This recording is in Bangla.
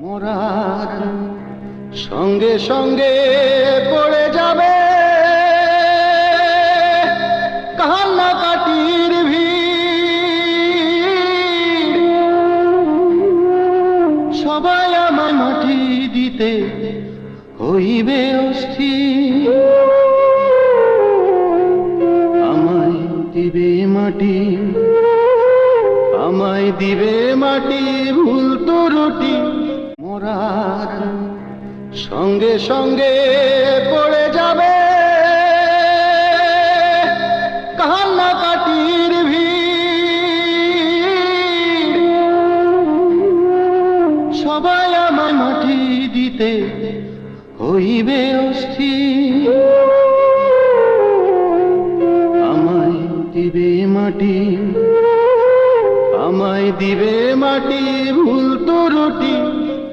মরার সঙ্গে সঙ্গে পড়ে যাবে কান্নাকাটির ভিড়। সবাই আমায় মাটি দিতে হইবে অস্থির। আমায় দিবে মাটি, আমায় দিবে মাটি, ভুল তো রুটি। মরার সঙ্গে সঙ্গে পড়ে যাবে কান্নাকাটির ভিড়। সবাই আমায় মাটি দিতে হইবে অস্থির। আমায় দিবে মাটি, আমায় দিবে মাটি, ভুল তো রুটি।